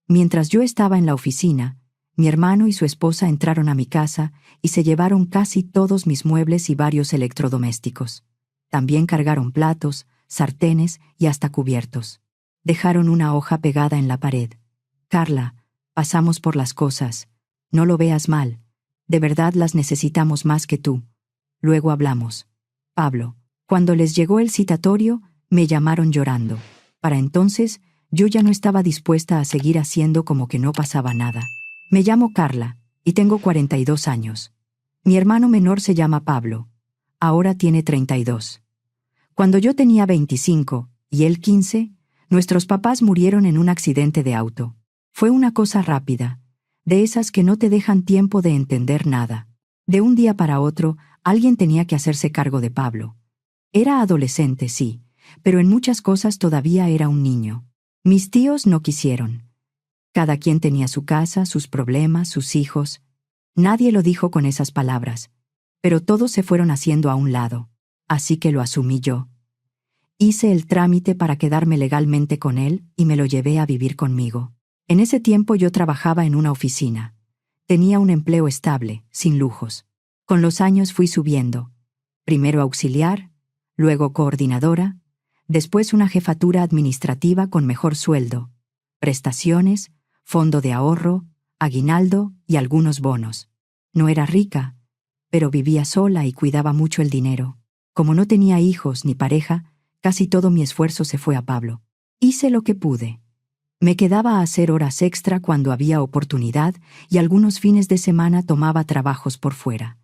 Mientras yo estaba en la oficina, mi hermano y su esposa entraron a mi casa y se llevaron casi todos mis muebles y varios electrodomésticos. También cargaron platos, sartenes y hasta cubiertos. Dejaron una hoja pegada en la pared. Carla, pasamos por las cosas. No lo veas mal. De verdad las necesitamos más que tú. Luego hablamos. Pablo. Cuando les llegó el citatorio, me llamaron llorando. Para entonces, yo ya no estaba dispuesta a seguir haciendo como que no pasaba nada. Me llamo Carla, y tengo 42 años. Mi hermano menor se llama Pablo. Ahora tiene 32. Cuando yo tenía 25, y él 15, nuestros papás murieron en un accidente de auto. Fue una cosa rápida, de esas que no te dejan tiempo de entender nada. De un día para otro, alguien tenía que hacerse cargo de Pablo. Era adolescente, sí, pero en muchas cosas todavía era un niño. Mis tíos no quisieron. Cada quien tenía su casa, sus problemas, sus hijos. Nadie lo dijo con esas palabras, pero todos se fueron haciendo a un lado, así que lo asumí yo. Hice el trámite para quedarme legalmente con él y me lo llevé a vivir conmigo. En ese tiempo yo trabajaba en una oficina. Tenía un empleo estable, sin lujos. Con los años fui subiendo. Primero auxiliar, luego coordinadora, después una jefatura administrativa con mejor sueldo, prestaciones, fondo de ahorro, aguinaldo y algunos bonos. No era rica, pero vivía sola y cuidaba mucho el dinero. Como no tenía hijos ni pareja, casi todo mi esfuerzo se fue a Pablo. Hice lo que pude. Me quedaba a hacer horas extra cuando había oportunidad y algunos fines de semana tomaba trabajos por fuera.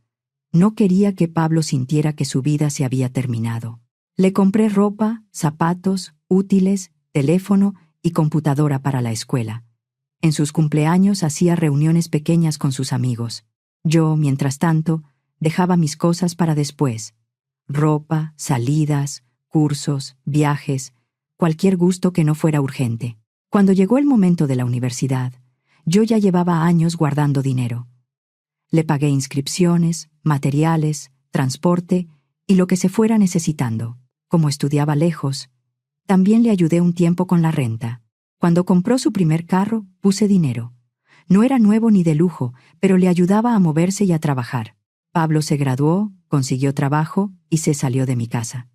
No quería que Pablo sintiera que su vida se había terminado. Le compré ropa, zapatos, útiles, teléfono y computadora para la escuela. En sus cumpleaños hacía reuniones pequeñas con sus amigos. Yo, mientras tanto, dejaba mis cosas para después. Ropa, salidas, cursos, viajes, cualquier gusto que no fuera urgente. Cuando llegó el momento de la universidad, yo ya llevaba años guardando dinero. Le pagué inscripciones, materiales, transporte y lo que se fuera necesitando. Como estudiaba lejos, también le ayudé un tiempo con la renta. Cuando compró su primer carro, puse dinero. No era nuevo ni de lujo, pero le ayudaba a moverse y a trabajar. Pablo se graduó, consiguió trabajo y se salió de mi casa.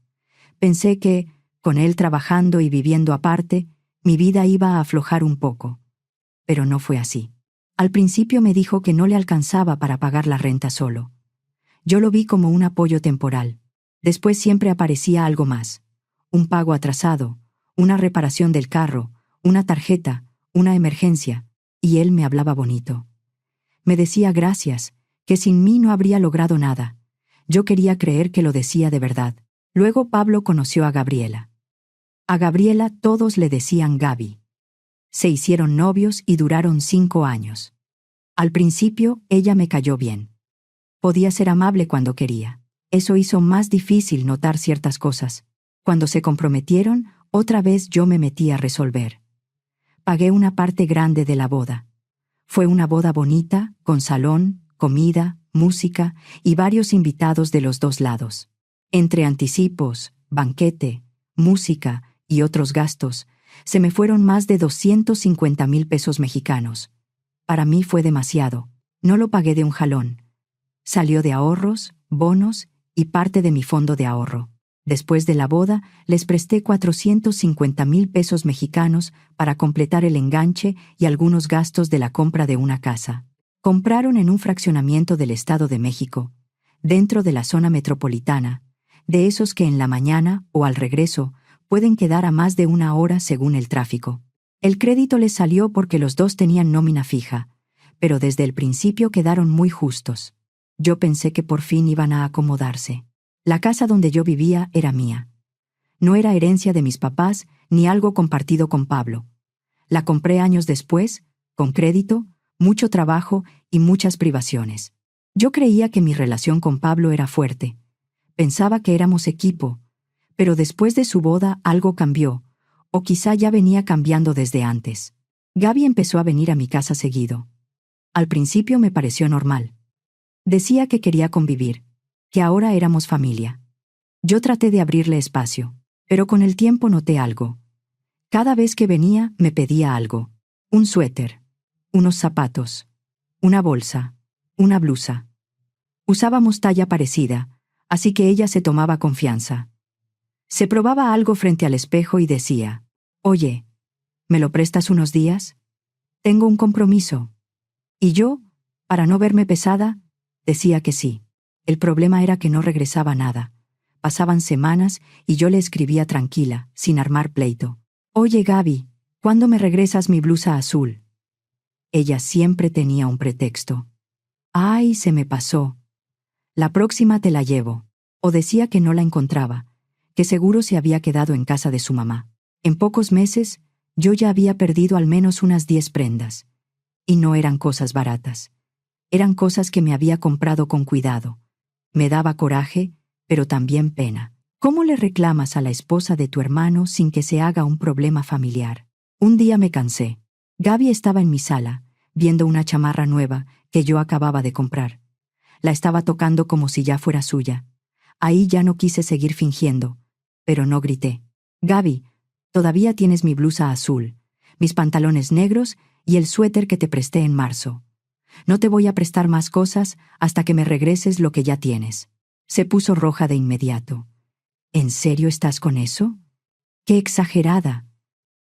Pensé que, con él trabajando y viviendo aparte, mi vida iba a aflojar un poco. Pero no fue así. Al principio me dijo que no le alcanzaba para pagar la renta solo. Yo lo vi como un apoyo temporal. Después siempre aparecía algo más. Un pago atrasado, una reparación del carro, una tarjeta, una emergencia, y él me hablaba bonito. Me decía gracias, que sin mí no habría logrado nada. Yo quería creer que lo decía de verdad. Luego Pablo conoció a Gabriela. A Gabriela todos le decían Gaby. Se hicieron novios y duraron 5 años. Al principio, ella me cayó bien. Podía ser amable cuando quería. Eso hizo más difícil notar ciertas cosas. Cuando se comprometieron, otra vez yo me metí a resolver. Pagué una parte grande de la boda. Fue una boda bonita, con salón, comida, música y varios invitados de los dos lados. Entre anticipos, banquete, música y otros gastos, se me fueron más de 250,000 pesos mexicanos. Para mí fue demasiado. No lo pagué de un jalón. Salió de ahorros, bonos y parte de mi fondo de ahorro. Después de la boda, les presté 450,000 pesos mexicanos para completar el enganche y algunos gastos de la compra de una casa. Compraron en un fraccionamiento del Estado de México, dentro de la zona metropolitana, de esos que en la mañana o al regreso pueden quedar a más de 1 hora según el tráfico. El crédito les salió porque los dos tenían nómina fija, pero desde el principio quedaron muy justos. Yo pensé que por fin iban a acomodarse. La casa donde yo vivía era mía. No era herencia de mis papás ni algo compartido con Pablo. La compré años después, con crédito, mucho trabajo y muchas privaciones. Yo creía que mi relación con Pablo era fuerte. Pensaba que éramos equipo, pero después de su boda algo cambió, o quizá ya venía cambiando desde antes. Gaby empezó a venir a mi casa seguido. Al principio me pareció normal. Decía que quería convivir, que ahora éramos familia. Yo traté de abrirle espacio, pero con el tiempo noté algo. Cada vez que venía me pedía algo. un suéter, unos zapatos, una bolsa, una blusa. Usábamos talla parecida, así que ella se tomaba confianza. Se probaba algo frente al espejo y decía, «Oye, ¿me lo prestas unos días? Tengo un compromiso». Y yo, para no verme pesada, decía que sí. El problema era que no regresaba nada. Pasaban semanas y yo le escribía tranquila, sin armar pleito. «Oye, Gaby, ¿cuándo me regresas mi blusa azul?» Ella siempre tenía un pretexto. «Ay, se me pasó. La próxima te la llevo». O decía que no la encontraba, que seguro se había quedado en casa de su mamá. En pocos meses, yo ya había perdido al menos unas 10 prendas. Y no eran cosas baratas. Eran cosas que me había comprado con cuidado. Me daba coraje, pero también pena. ¿Cómo le reclamas a la esposa de tu hermano sin que se haga un problema familiar? Un día me cansé. Gaby estaba en mi sala, viendo una chamarra nueva que yo acababa de comprar. La estaba tocando como si ya fuera suya. Ahí ya no quise seguir fingiendo, pero no grité. «Gaby, todavía tienes mi blusa azul, mis pantalones negros y el suéter que te presté en marzo. No te voy a prestar más cosas hasta que me regreses lo que ya tienes». Se puso roja de inmediato. «¿En serio estás con eso? ¡Qué exagerada!».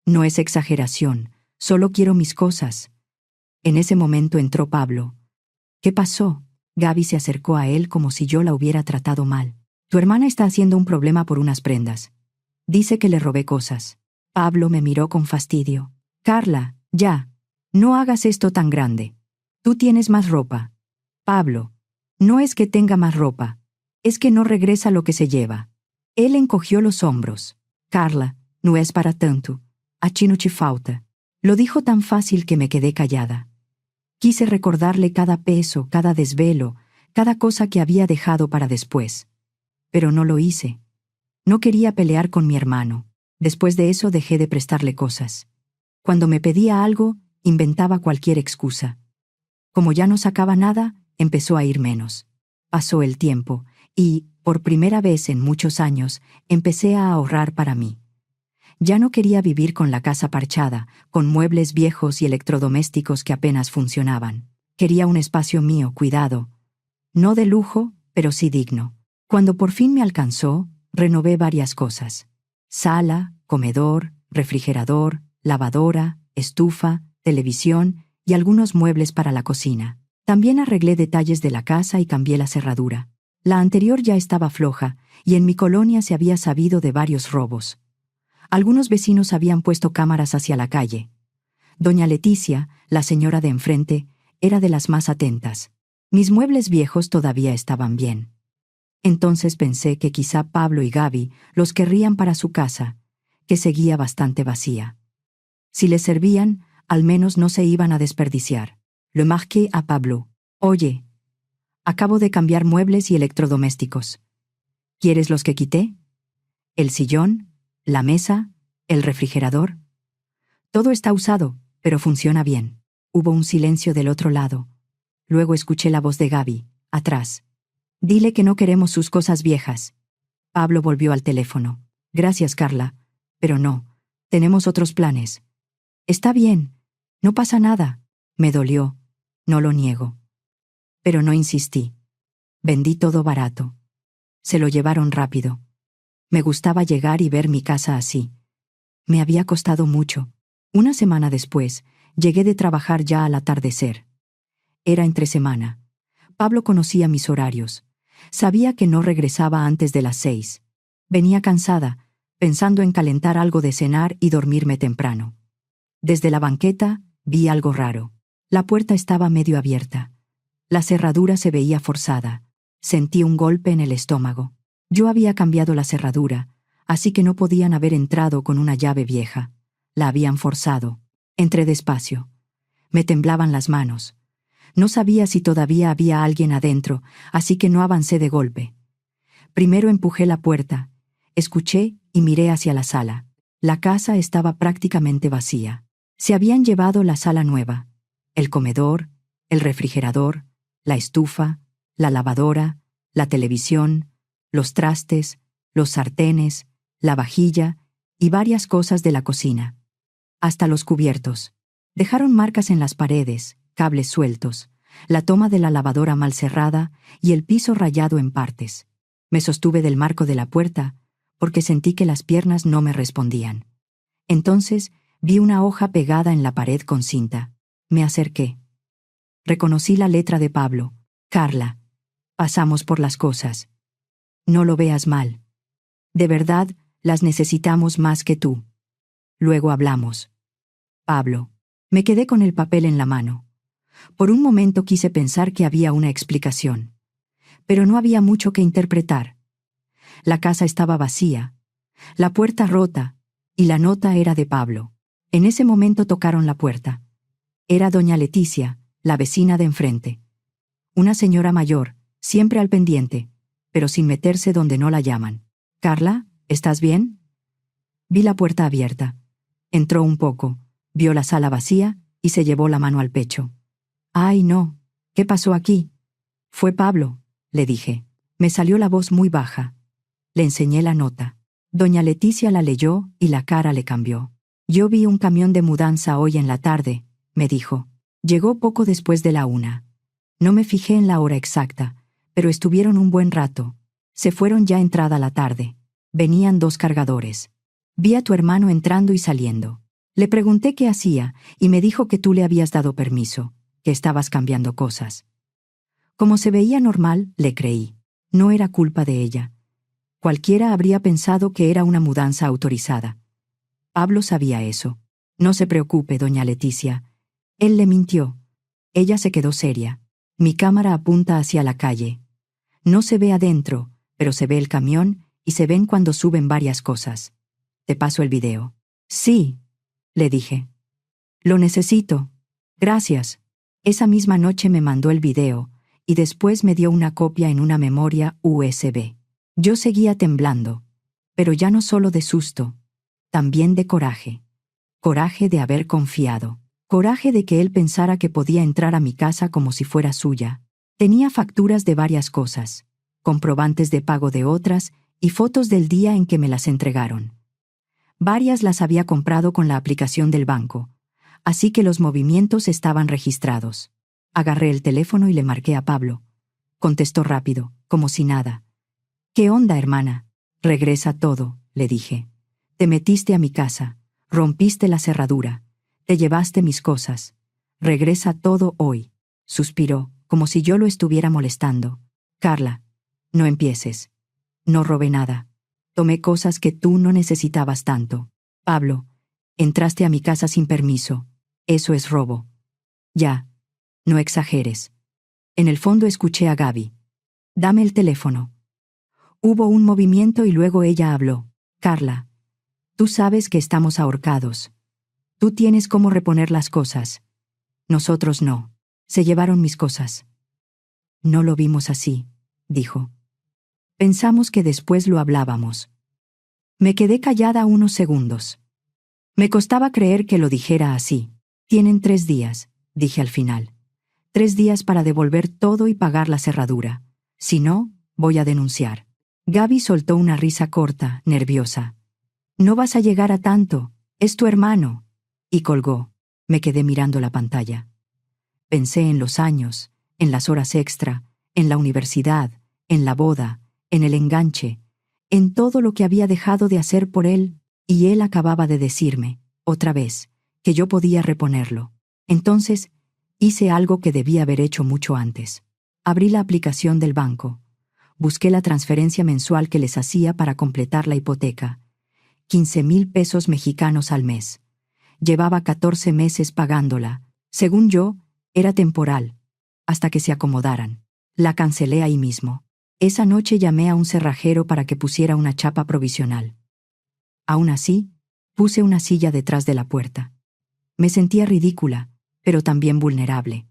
«No es exageración, solo quiero mis cosas». En ese momento entró Pablo. «¿Qué pasó?». Gaby se acercó a él como si yo la hubiera tratado mal. «Tu hermana está haciendo un problema por unas prendas. Dice que le robé cosas». Pablo me miró con fastidio. «Carla, ya. No hagas esto tan grande. Tú tienes más ropa». «Pablo, no es que tenga más ropa. Es que no regresa lo que se lleva». Él encogió los hombros. «Carla, no es para tanto. Aquí no te falta». Lo dijo tan fácil que me quedé callada. Quise recordarle cada peso, cada desvelo, cada cosa que había dejado para después. Pero no lo hice. No quería pelear con mi hermano. Después de eso dejé de prestarle cosas. Cuando me pedía algo, inventaba cualquier excusa. Como ya no sacaba nada, empezó a ir menos. Pasó el tiempo y, por primera vez en muchos años, empecé a ahorrar para mí. Ya no quería vivir con la casa parchada, con muebles viejos y electrodomésticos que apenas funcionaban. Quería un espacio mío, cuidado. No de lujo, pero sí digno. Cuando por fin me alcanzó, renové varias cosas. Sala, comedor, refrigerador, lavadora, estufa, televisión y algunos muebles para la cocina. También arreglé detalles de la casa y cambié la cerradura. La anterior ya estaba floja y en mi colonia se había sabido de varios robos. Algunos vecinos habían puesto cámaras hacia la calle. Doña Leticia, la señora de enfrente, era de las más atentas. Mis muebles viejos todavía estaban bien. Entonces pensé que quizá Pablo y Gaby los querrían para su casa, que seguía bastante vacía. Si les servían, al menos no se iban a desperdiciar. Le marqué a Pablo. «Oye, acabo de cambiar muebles y electrodomésticos. ¿Quieres los que quité? El sillón, la mesa, el refrigerador. Todo está usado, pero funciona bien». Hubo un silencio del otro lado. Luego escuché la voz de Gaby, atrás. «Dile que no queremos sus cosas viejas». Pablo volvió al teléfono. «Gracias, Carla. Pero no, tenemos otros planes». «Está bien. No pasa nada». Me dolió. No lo niego. Pero no insistí. Vendí todo barato. Se lo llevaron rápido. Me gustaba llegar y ver mi casa así. Me había costado mucho. Una semana después, llegué de trabajar ya al atardecer. Era entre semana. Pablo conocía mis horarios. Sabía que no regresaba antes de las 6. Venía cansada, pensando en calentar algo de cenar y dormirme temprano. Desde la banqueta, vi algo raro. La puerta estaba medio abierta. La cerradura se veía forzada. Sentí un golpe en el estómago. Yo había cambiado la cerradura, así que no podían haber entrado con una llave vieja. La habían forzado. Entré despacio. Me temblaban las manos. No sabía si todavía había alguien adentro, así que no avancé de golpe. Primero empujé la puerta, escuché y miré hacia la sala. La casa estaba prácticamente vacía. Se habían llevado la sala nueva, el comedor, el refrigerador, la estufa, la lavadora, la televisión, los trastes, los sartenes, la vajilla y varias cosas de la cocina. Hasta los cubiertos. Dejaron marcas en las paredes, cables sueltos, la toma de la lavadora mal cerrada y el piso rayado en partes. Me sostuve del marco de la puerta, porque sentí que las piernas no me respondían. Entonces vi una hoja pegada en la pared con cinta. Me acerqué. Reconocí la letra de Pablo. Carla, pasamos por las cosas. No lo veas mal. De verdad, las necesitamos más que tú. Luego hablamos. Pablo. Me quedé con el papel en la mano. Por un momento quise pensar que había una explicación. Pero no había mucho que interpretar. La casa estaba vacía, la puerta rota, y la nota era de Pablo. En ese momento tocaron la puerta. Era doña Leticia, la vecina de enfrente. Una señora mayor, siempre al pendiente, pero sin meterse donde no la llaman. «Carla, ¿estás bien?» Vi la puerta abierta. Entró un poco, vio la sala vacía y se llevó la mano al pecho. «Ay, no. ¿Qué pasó aquí?» «Fue Pablo», le dije. Me salió la voz muy baja. Le enseñé la nota. Doña Leticia la leyó y la cara le cambió. «Yo vi un camión de mudanza hoy en la tarde», me dijo. «Llegó poco después de la 1. No me fijé en la hora exacta, pero estuvieron un buen rato. Se fueron ya entrada la tarde. Venían 2 cargadores. Vi a tu hermano entrando y saliendo. Le pregunté qué hacía y me dijo que tú le habías dado permiso, que estabas cambiando cosas». Como se veía normal, le creí. No era culpa de ella. Cualquiera habría pensado que era una mudanza autorizada. Pablo sabía eso. «No se preocupe, doña Leticia. Él le mintió». Ella se quedó seria. Mi cámara apunta hacia la calle. No se ve adentro, pero se ve el camión y se ven cuando suben varias cosas. «Te paso el video». «Sí», le dije. «Lo necesito. Gracias». Esa misma noche me mandó el video y después me dio una copia en una memoria USB. Yo seguía temblando, pero ya no solo de susto, también de coraje. Coraje de haber confiado. Coraje de que él pensara que podía entrar a mi casa como si fuera suya. Tenía facturas de varias cosas, comprobantes de pago de otras y fotos del día en que me las entregaron. Varias las había comprado con la aplicación del banco, así que los movimientos estaban registrados. Agarré el teléfono y le marqué a Pablo. Contestó rápido, como si nada. «¿Qué onda, hermana?» «Regresa todo», le dije. «Te metiste a mi casa, rompiste la cerradura, te llevaste mis cosas. Regresa todo hoy». Suspiró, como si yo lo estuviera molestando. «Carla, no empieces. No robé nada. Tomé cosas que tú no necesitabas tanto. Pablo, entraste a mi casa sin permiso. Eso es robo. Ya. No exageres». En el fondo escuché a Gaby. «Dame el teléfono». Hubo un movimiento y luego ella habló. «Carla, tú sabes que estamos ahorcados. Tú tienes cómo reponer las cosas. Nosotros no. Se llevaron mis cosas». «No lo vimos así», dijo. «Pensamos que después lo hablábamos». Me quedé callada unos segundos. Me costaba creer que lo dijera así. «Tienen 3 días», dije al final. 3 días para devolver todo y pagar la cerradura. Si no, voy a denunciar. Gaby soltó una risa corta, nerviosa. «No vas a llegar a tanto. Es tu hermano». Y colgó. Me quedé mirando la pantalla. Pensé en los años, en las horas extra, en la universidad, en la boda, en el enganche, en todo lo que había dejado de hacer por él, y él acababa de decirme, otra vez, que yo podía reponerlo. Entonces, hice algo que debía haber hecho mucho antes. Abrí la aplicación del banco. Busqué la transferencia mensual que les hacía para completar la hipoteca. 15,000 pesos mexicanos al mes. Llevaba 14 meses pagándola. Según yo, era temporal, hasta que se acomodaran. La cancelé ahí mismo. Esa noche llamé a un cerrajero para que pusiera una chapa provisional. Aún así, puse una silla detrás de la puerta. Me sentía ridícula, pero también vulnerable.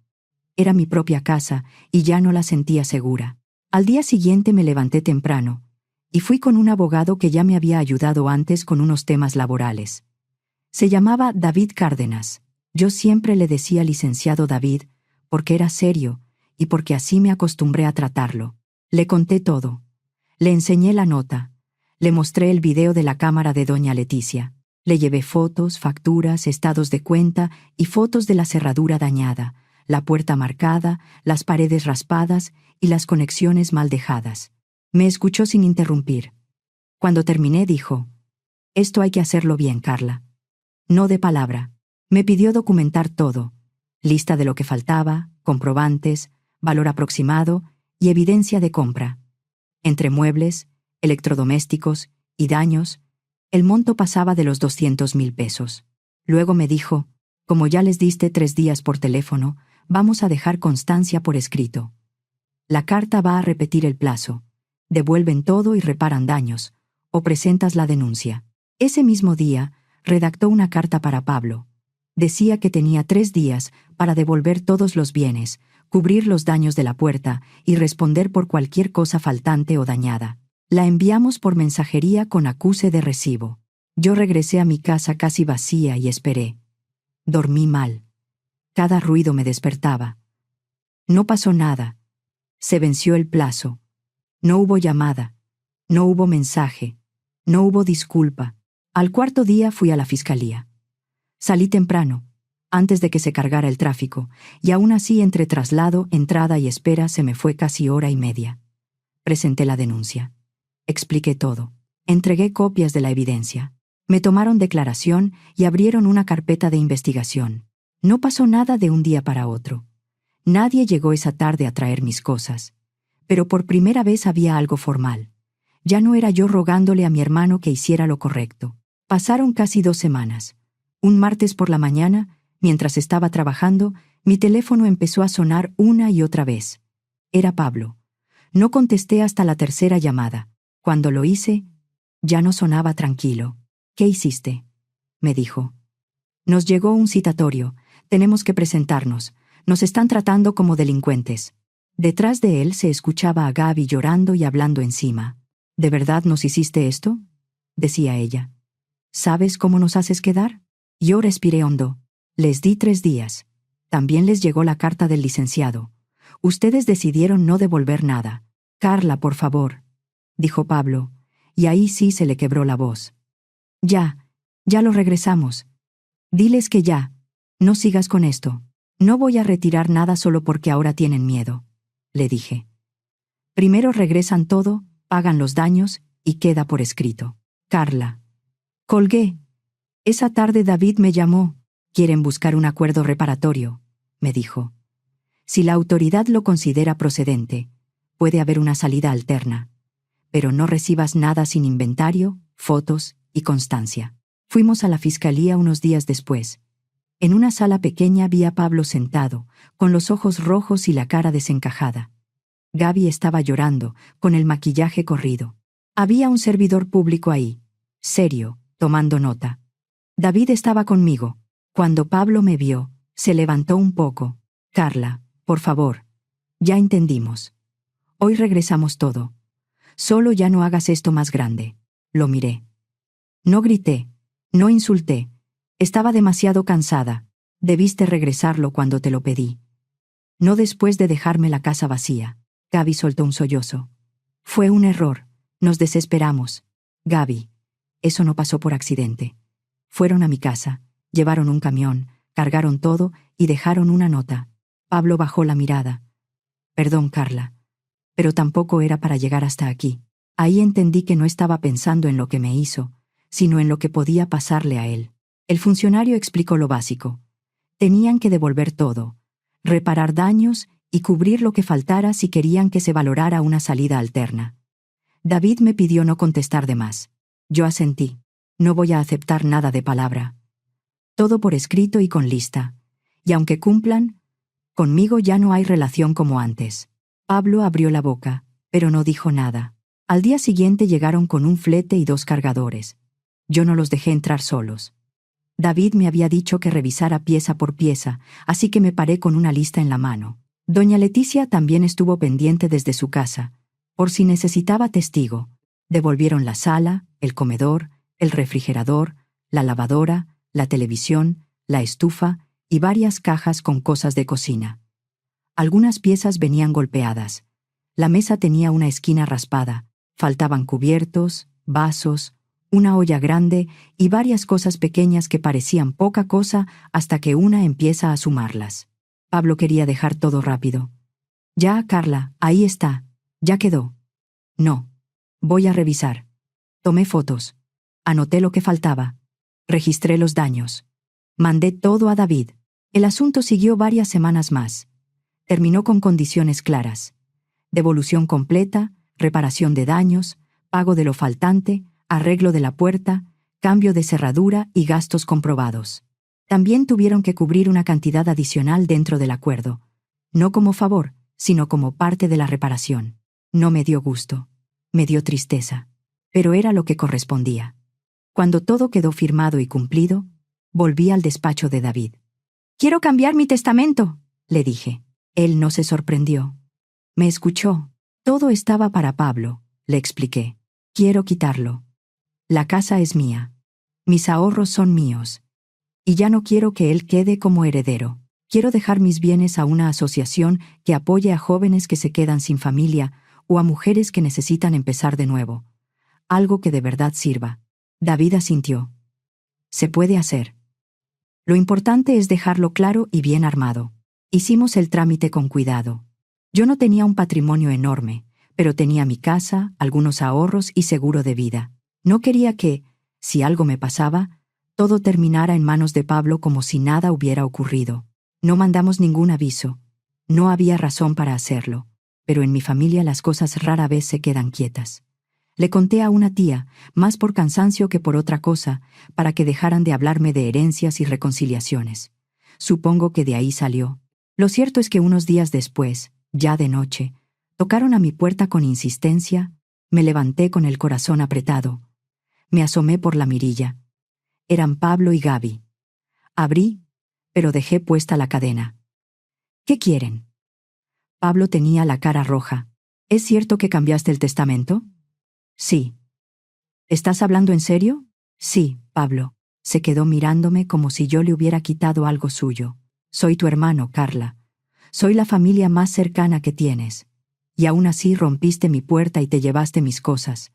Era mi propia casa y ya no la sentía segura. Al día siguiente me levanté temprano y fui con un abogado que ya me había ayudado antes con unos temas laborales. Se llamaba David Cárdenas. Yo siempre le decía licenciado David porque era serio y porque así me acostumbré a tratarlo. Le conté todo. Le enseñé la nota. Le mostré el video de la cámara de doña Leticia. Le llevé fotos, facturas, estados de cuenta y fotos de la cerradura dañada, la puerta marcada, las paredes raspadas y las conexiones mal dejadas. Me escuchó sin interrumpir. Cuando terminé dijo: «Esto hay que hacerlo bien, Carla. No de palabra». Me pidió documentar todo: lista de lo que faltaba, comprobantes, valor aproximado y evidencia de compra. Entre muebles, electrodomésticos y daños, el monto pasaba de los 200,000 pesos. Luego me dijo: «Como ya les diste 3 días por teléfono, vamos a dejar constancia por escrito. La carta va a repetir el plazo. Devuelven todo y reparan daños, o presentas la denuncia». Ese mismo día, redactó una carta para Pablo. Decía que tenía 3 días para devolver todos los bienes, cubrir los daños de la puerta y responder por cualquier cosa faltante o dañada. La enviamos por mensajería con acuse de recibo. Yo regresé a mi casa casi vacía y esperé. Dormí mal. Cada ruido me despertaba. No pasó nada. Se venció el plazo. No hubo llamada. No hubo mensaje. No hubo disculpa. Al 4.º día fui a la fiscalía. Salí temprano, antes de que se cargara el tráfico, y aún así entre traslado, entrada y espera se me fue casi hora y media. Presenté la denuncia. Expliqué todo. Entregué copias de la evidencia. Me tomaron declaración y abrieron una carpeta de investigación. No pasó nada de un día para otro. Nadie llegó esa tarde a traer mis cosas. Pero por primera vez había algo formal. Ya no era yo rogándole a mi hermano que hiciera lo correcto. Pasaron casi 2 semanas. Un martes por la mañana, mientras estaba trabajando, mi teléfono empezó a sonar una y otra vez. Era Pablo. No contesté hasta la 3.ª llamada. Cuando lo hice, ya no sonaba tranquilo. «¿Qué hiciste?», me dijo. «Nos llegó un citatorio. Tenemos que presentarnos. Nos están tratando como delincuentes». Detrás de él se escuchaba a Gaby llorando y hablando encima. «¿De verdad nos hiciste esto?», decía ella. «¿Sabes cómo nos haces quedar?». Yo respiré hondo. Les di 3 días. También les llegó la carta del licenciado. Ustedes decidieron no devolver nada. «Carla, por favor», dijo Pablo, y ahí sí se le quebró la voz. Ya lo regresamos. Diles que ya. No sigas con esto. No voy a retirar nada solo porque ahora tienen miedo», le dije. «Primero regresan todo, pagan los daños y queda por escrito». «Carla». Colgué. Esa tarde David me llamó. «Quieren buscar un acuerdo reparatorio», me dijo. «Si la autoridad lo considera procedente, puede haber una salida alterna. Pero no recibas nada sin inventario, fotos y constancia». Fuimos a la fiscalía unos días después. En una sala pequeña vi a Pablo sentado, con los ojos rojos y la cara desencajada. Gaby estaba llorando, con el maquillaje corrido. Había un servidor público ahí, serio, tomando nota. David estaba conmigo. Cuando Pablo me vio, se levantó un poco. «Carla, por favor. Ya entendimos. Hoy regresamos todo. Solo ya no hagas esto más grande». Lo miré. No grité, no insulté. Estaba demasiado cansada. Debiste regresarlo cuando te lo pedí. No después de dejarme la casa vacía. Gaby soltó un sollozo. «Fue un error. Nos desesperamos. Gaby, eso no pasó por accidente. Fueron a mi casa, llevaron un camión, cargaron todo y dejaron una nota». Pablo bajó la mirada. «Perdón, Carla, pero tampoco era para llegar hasta aquí». Ahí entendí que no estaba pensando en lo que me hizo, sino en lo que podía pasarle a él. El funcionario explicó lo básico. Tenían que devolver todo, reparar daños y cubrir lo que faltara si querían que se valorara una salida alterna. David me pidió no contestar de más. Yo asentí. No voy a aceptar nada de palabra. Todo por escrito y con lista. Y aunque cumplan, conmigo ya no hay relación como antes. Pablo abrió la boca, pero no dijo nada. Al día siguiente llegaron con un flete y 2 cargadores. Yo no los dejé entrar solos. David me había dicho que revisara pieza por pieza, así que me paré con una lista en la mano. Doña Leticia también estuvo pendiente desde su casa, por si necesitaba testigo. Devolvieron la sala, el comedor, el refrigerador, la lavadora, la televisión, la estufa y varias cajas con cosas de cocina. Algunas piezas venían golpeadas. La mesa tenía una esquina raspada. Faltaban cubiertos, vasos, una olla grande y varias cosas pequeñas que parecían poca cosa hasta que una empieza a sumarlas. Pablo quería dejar todo rápido. Ya, Carla, ahí está. Ya quedó. No. Voy a revisar. Tomé fotos. Anoté lo que faltaba. Registré los daños. Mandé todo a David. El asunto siguió varias semanas más. Terminó con condiciones claras: devolución completa, reparación de daños, pago de lo faltante, arreglo de la puerta, cambio de cerradura y gastos comprobados. También tuvieron que cubrir una cantidad adicional dentro del acuerdo. No como favor, sino como parte de la reparación. No me dio gusto. Me dio tristeza. Pero era lo que correspondía. Cuando todo quedó firmado y cumplido, volví al despacho de David. «Quiero cambiar mi testamento», le dije. Él no se sorprendió. Me escuchó. Todo estaba para Pablo, le expliqué. Quiero quitarlo. La casa es mía. Mis ahorros son míos. Y ya no quiero que él quede como heredero. Quiero dejar mis bienes a una asociación que apoye a jóvenes que se quedan sin familia o a mujeres que necesitan empezar de nuevo. Algo que de verdad sirva. David asintió. Se puede hacer. Lo importante es dejarlo claro y bien armado. Hicimos el trámite con cuidado. Yo no tenía un patrimonio enorme, pero tenía mi casa, algunos ahorros y seguro de vida. No quería que, si algo me pasaba, todo terminara en manos de Pablo como si nada hubiera ocurrido. No mandamos ningún aviso. No había razón para hacerlo, pero en mi familia las cosas rara vez se quedan quietas. Le conté a una tía, más por cansancio que por otra cosa, para que dejaran de hablarme de herencias y reconciliaciones. Supongo que de ahí salió. Lo cierto es que unos días después, ya de noche, tocaron a mi puerta con insistencia. Me levanté con el corazón apretado. Me asomé por la mirilla. Eran Pablo y Gaby. Abrí, pero dejé puesta la cadena. «¿Qué quieren?» Pablo tenía la cara roja. «¿Es cierto que cambiaste el testamento?» «Sí». «¿Estás hablando en serio?» «Sí, Pablo». Se quedó mirándome como si yo le hubiera quitado algo suyo. «Soy tu hermano, Carla. Soy la familia más cercana que tienes. Y aún así rompiste mi puerta y te llevaste mis cosas.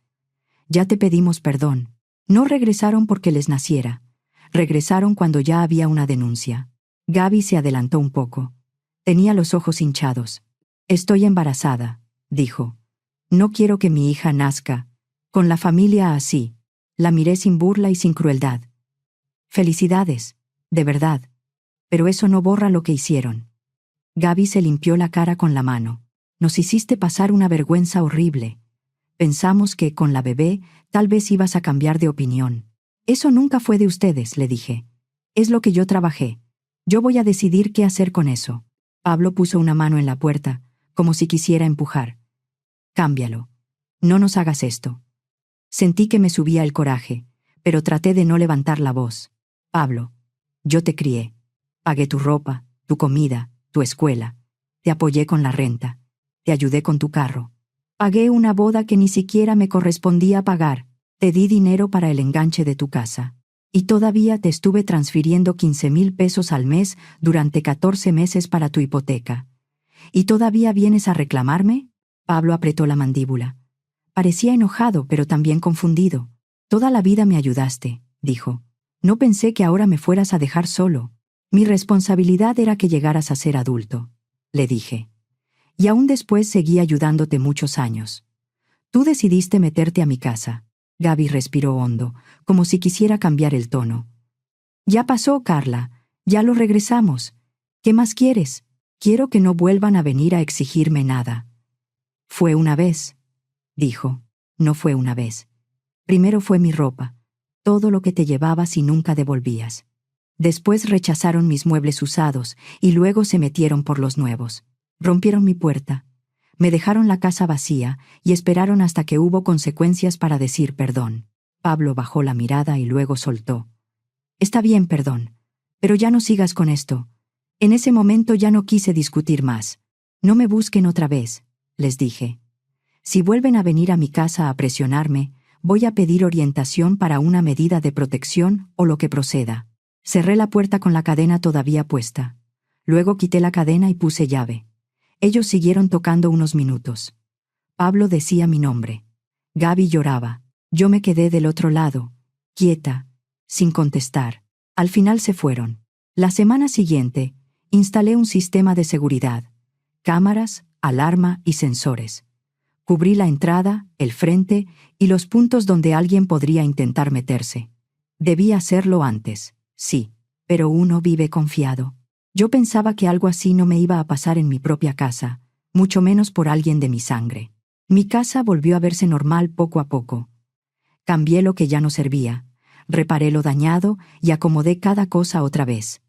Ya te pedimos perdón». No regresaron porque les naciera. Regresaron cuando ya había una denuncia. Gaby se adelantó un poco. Tenía los ojos hinchados. «Estoy embarazada», dijo. «No quiero que mi hija nazca con la familia así». La miré sin burla y sin crueldad. «Felicidades, de verdad. Pero eso no borra lo que hicieron». Gaby se limpió la cara con la mano. «Nos hiciste pasar una vergüenza horrible. Pensamos que, con la bebé, tal vez ibas a cambiar de opinión». «Eso nunca fue de ustedes», le dije. «Es lo que yo trabajé. Yo voy a decidir qué hacer con eso». Pablo puso una mano en la puerta, como si quisiera empujar. «Cámbialo. No nos hagas esto». Sentí que me subía el coraje, pero traté de no levantar la voz. «Pablo, yo te crié. Pagué tu ropa, tu comida, tu escuela. Te apoyé con la renta. Te ayudé con tu carro. Pagué una boda que ni siquiera me correspondía pagar. Te di dinero para el enganche de tu casa. Y todavía te estuve transfiriendo 15,000 pesos al mes durante 14 meses para tu hipoteca. ¿Y todavía vienes a reclamarme?» Pablo apretó la mandíbula. Parecía enojado, pero también confundido. «Toda la vida me ayudaste», dijo. «No pensé que ahora me fueras a dejar solo. Mi responsabilidad era que llegaras a ser adulto», le dije. «Y aún después seguí ayudándote muchos años. Tú decidiste meterte a mi casa». Gaby respiró hondo, como si quisiera cambiar el tono. «Ya pasó, Carla. Ya lo regresamos. ¿Qué más quieres? Quiero que no vuelvan a venir a exigirme nada». «Fue una vez», dijo. «No fue una vez. Primero fue mi ropa, todo lo que te llevabas y nunca devolvías. Después rechazaron mis muebles usados y luego se metieron por los nuevos. Rompieron mi puerta. Me dejaron la casa vacía y esperaron hasta que hubo consecuencias para decir perdón». Pablo bajó la mirada y luego soltó. «Está bien, perdón. Pero ya no sigas con esto. En ese momento ya no quise discutir más. No me busquen otra vez», les dije. «Si vuelven a venir a mi casa a presionarme, voy a pedir orientación para una medida de protección o lo que proceda». Cerré la puerta con la cadena todavía puesta. Luego quité la cadena y puse llave. Ellos siguieron tocando unos minutos. Pablo decía mi nombre. Gaby lloraba. Yo me quedé del otro lado, quieta, sin contestar. Al final se fueron. La semana siguiente, instalé un sistema de seguridad, cámaras, alarma y sensores. Cubrí la entrada, el frente y los puntos donde alguien podría intentar meterse. Debía hacerlo antes, sí, pero uno vive confiado. Yo pensaba que algo así no me iba a pasar en mi propia casa, mucho menos por alguien de mi sangre. Mi casa volvió a verse normal poco a poco. Cambié lo que ya no servía, reparé lo dañado y acomodé cada cosa otra vez.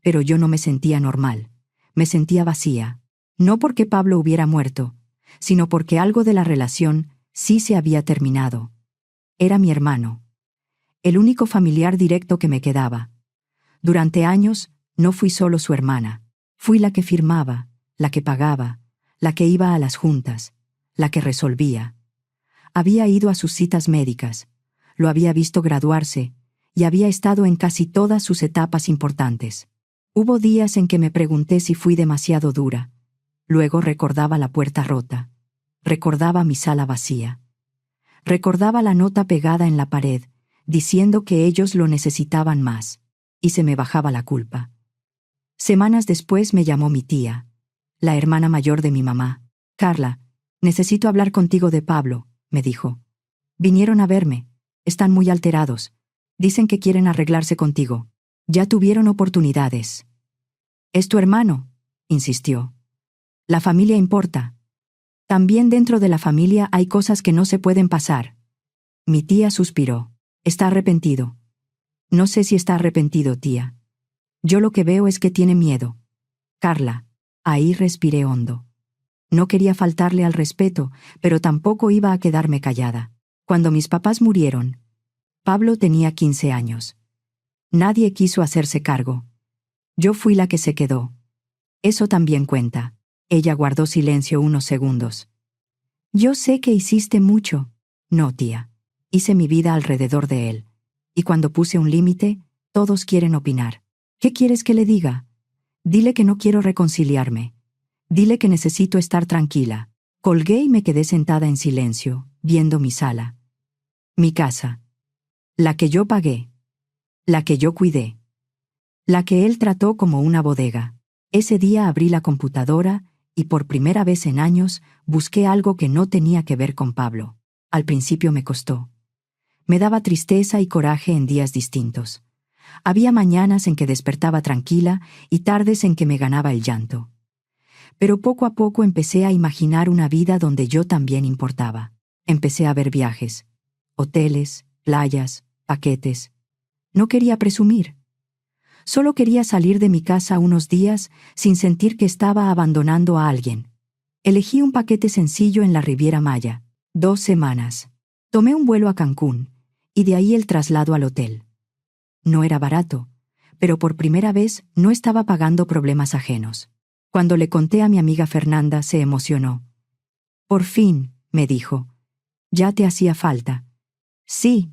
Pero yo no me sentía normal, me sentía vacía. No porque Pablo hubiera muerto, sino porque algo de la relación sí se había terminado. Era mi hermano, el único familiar directo que me quedaba. Durante años no fui solo su hermana, fui la que firmaba, la que pagaba, la que iba a las juntas, la que resolvía. Había ido a sus citas médicas, lo había visto graduarse y había estado en casi todas sus etapas importantes. Hubo días en que me pregunté si fui demasiado dura. Luego recordaba la puerta rota, recordaba mi sala vacía, recordaba la nota pegada en la pared, diciendo que ellos lo necesitaban más, y se me bajaba la culpa. Semanas después me llamó mi tía, la hermana mayor de mi mamá. Carla, necesito hablar contigo de Pablo, me dijo. Vinieron a verme, están muy alterados, dicen que quieren arreglarse contigo. Ya tuvieron oportunidades. Es tu hermano, insistió. La familia importa. También dentro de la familia hay cosas que no se pueden pasar. Mi tía suspiró. Está arrepentido. No sé si está arrepentido, tía. Yo lo que veo es que tiene miedo. Carla. Ahí respiré hondo. No quería faltarle al respeto, pero tampoco iba a quedarme callada. Cuando mis papás murieron, Pablo tenía 15 años. Nadie quiso hacerse cargo. Yo fui la que se quedó. Eso también cuenta. Ella guardó silencio unos segundos. Yo sé que hiciste mucho. No, tía. Hice mi vida alrededor de él. Y cuando puse un límite, todos quieren opinar. ¿Qué quieres que le diga? Dile que no quiero reconciliarme. Dile que necesito estar tranquila. Colgué y me quedé sentada en silencio, viendo mi sala. Mi casa. La que yo pagué. La que yo cuidé. La que él trató como una bodega. Ese día abrí la computadora y por primera vez en años busqué algo que no tenía que ver con Pablo. Al principio me costó. Me daba tristeza y coraje en días distintos. Había mañanas en que despertaba tranquila y tardes en que me ganaba el llanto. Pero poco a poco empecé a imaginar una vida donde yo también importaba. Empecé a ver viajes, hoteles, playas, paquetes. No quería presumir. Solo quería salir de mi casa unos días sin sentir que estaba abandonando a alguien. Elegí un paquete sencillo en la Riviera Maya, 2 semanas. Tomé un vuelo a Cancún, y de ahí el traslado al hotel. No era barato, pero por primera vez no estaba pagando problemas ajenos. Cuando le conté a mi amiga Fernanda, se emocionó. Por fin, me dijo. Ya te hacía falta. Sí,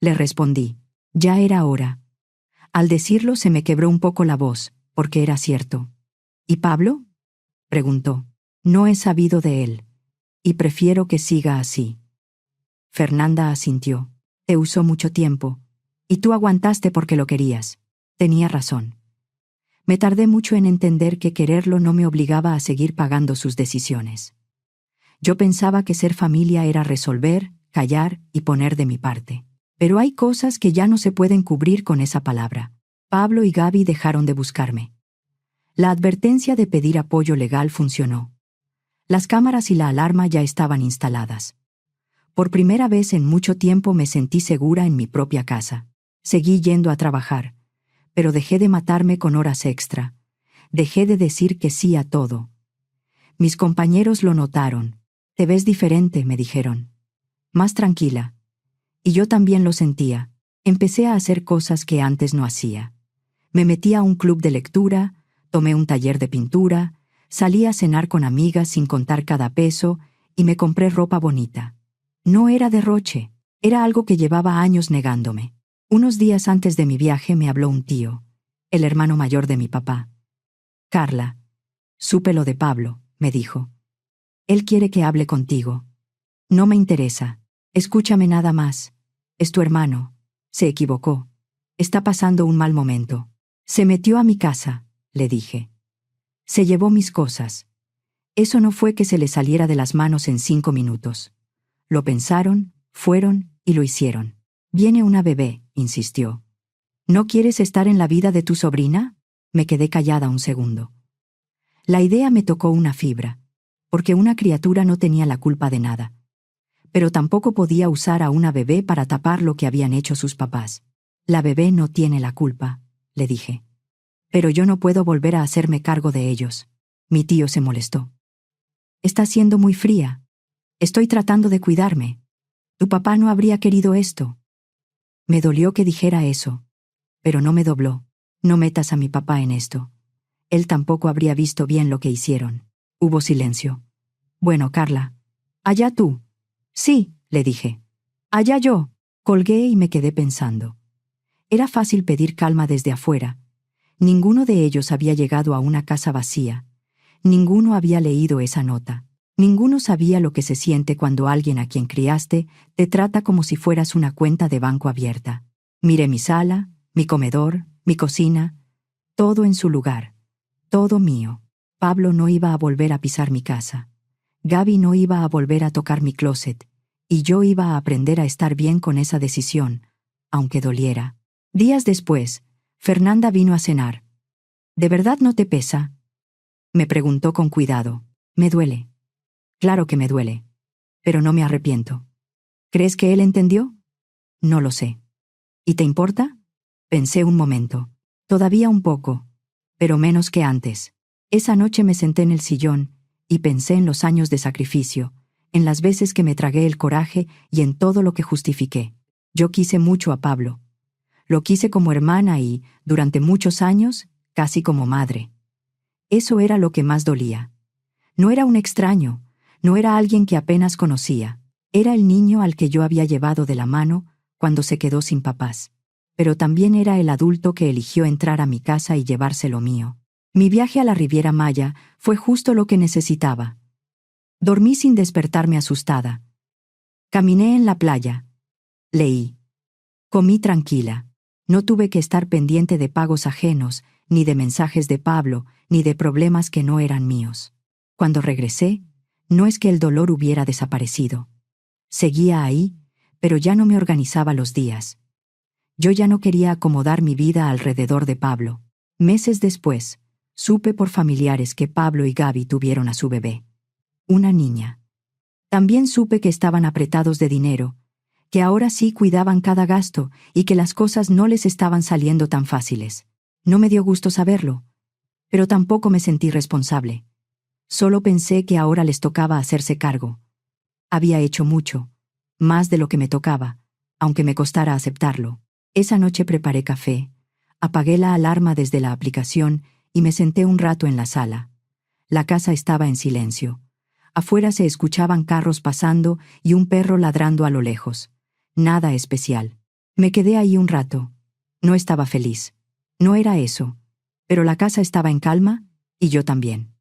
le respondí. Ya era hora. Al decirlo se me quebró un poco la voz, porque era cierto. ¿Y Pablo? Preguntó. No he sabido de él, y prefiero que siga así. Fernanda asintió. Te usó mucho tiempo, y tú aguantaste porque lo querías. Tenía razón. Me tardé mucho en entender que quererlo no me obligaba a seguir pagando sus decisiones. Yo pensaba que ser familia era resolver, callar y poner de mi parte. Pero hay cosas que ya no se pueden cubrir con esa palabra. Pablo y Gaby dejaron de buscarme. La advertencia de pedir apoyo legal funcionó. Las cámaras y la alarma ya estaban instaladas. Por primera vez en mucho tiempo me sentí segura en mi propia casa. Seguí yendo a trabajar, pero dejé de matarme con horas extra. Dejé de decir que sí a todo. Mis compañeros lo notaron. Te ves diferente, me dijeron. Más tranquila. Y yo también lo sentía. Empecé a hacer cosas que antes no hacía. Me metí a un club de lectura, tomé un taller de pintura, salí a cenar con amigas sin contar cada peso y me compré ropa bonita. No era derroche, era algo que llevaba años negándome. Unos días antes de mi viaje me habló un tío, el hermano mayor de mi papá. Carla, supe lo de Pablo, me dijo. Él quiere que hable contigo. No me interesa. Escúchame nada más. Es tu hermano. Se equivocó. Está pasando un mal momento. Se metió a mi casa, le dije. Se llevó mis cosas. Eso no fue que se le saliera de las manos en 5 minutos. Lo pensaron, fueron y lo hicieron. Viene una bebé, insistió. ¿No quieres estar en la vida de tu sobrina? Me quedé callada un segundo. La idea me tocó una fibra, porque una criatura no tenía la culpa de nada. Pero tampoco podía usar a una bebé para tapar lo que habían hecho sus papás. La bebé no tiene la culpa, le dije. Pero yo no puedo volver a hacerme cargo de ellos. Mi tío se molestó. Está siendo muy fría. Estoy tratando de cuidarme. Tu papá no habría querido esto. Me dolió que dijera eso, pero no me dobló. No metas a mi papá en esto. Él tampoco habría visto bien lo que hicieron. Hubo silencio. Bueno, Carla. Allá tú. Sí, le dije. Allá yo. Colgué y me quedé pensando. Era fácil pedir calma desde afuera. Ninguno de ellos había llegado a una casa vacía. Ninguno había leído esa nota. Ninguno sabía lo que se siente cuando alguien a quien criaste te trata como si fueras una cuenta de banco abierta. Miré mi sala, mi comedor, mi cocina, todo en su lugar, todo mío. Pablo no iba a volver a pisar mi casa. Gaby no iba a volver a tocar mi closet, y yo iba a aprender a estar bien con esa decisión, aunque doliera. Días después, Fernanda vino a cenar. ¿De verdad no te pesa?, me preguntó con cuidado. Me duele. Claro que me duele. Pero no me arrepiento. ¿Crees que él entendió? No lo sé. ¿Y te importa? Pensé un momento. Todavía un poco, pero menos que antes. Esa noche me senté en el sillón y pensé en los años de sacrificio, en las veces que me tragué el coraje y en todo lo que justifiqué. Yo quise mucho a Pablo. Lo quise como hermana y, durante muchos años, casi como madre. Eso era lo que más dolía. No era un extraño, no era alguien que apenas conocía. Era el niño al que yo había llevado de la mano cuando se quedó sin papás. Pero también era el adulto que eligió entrar a mi casa y llevarse lo mío. Mi viaje a la Riviera Maya fue justo lo que necesitaba. Dormí sin despertarme asustada. Caminé en la playa. Leí. Comí tranquila. No tuve que estar pendiente de pagos ajenos, ni de mensajes de Pablo, ni de problemas que no eran míos. Cuando regresé, no es que el dolor hubiera desaparecido. Seguía ahí, pero ya no me organizaba los días. Yo ya no quería acomodar mi vida alrededor de Pablo. Meses después, supe por familiares que Pablo y Gaby tuvieron a su bebé. Una niña. También supe que estaban apretados de dinero, que ahora sí cuidaban cada gasto y que las cosas no les estaban saliendo tan fáciles. No me dio gusto saberlo, pero tampoco me sentí responsable. Solo pensé que ahora les tocaba hacerse cargo. Había hecho mucho, más de lo que me tocaba, aunque me costara aceptarlo. Esa noche preparé café, apagué la alarma desde la aplicación y me senté un rato en la sala. La casa estaba en silencio. Afuera se escuchaban carros pasando y un perro ladrando a lo lejos. Nada especial. Me quedé ahí un rato. No estaba feliz. No era eso. Pero la casa estaba en calma y yo también.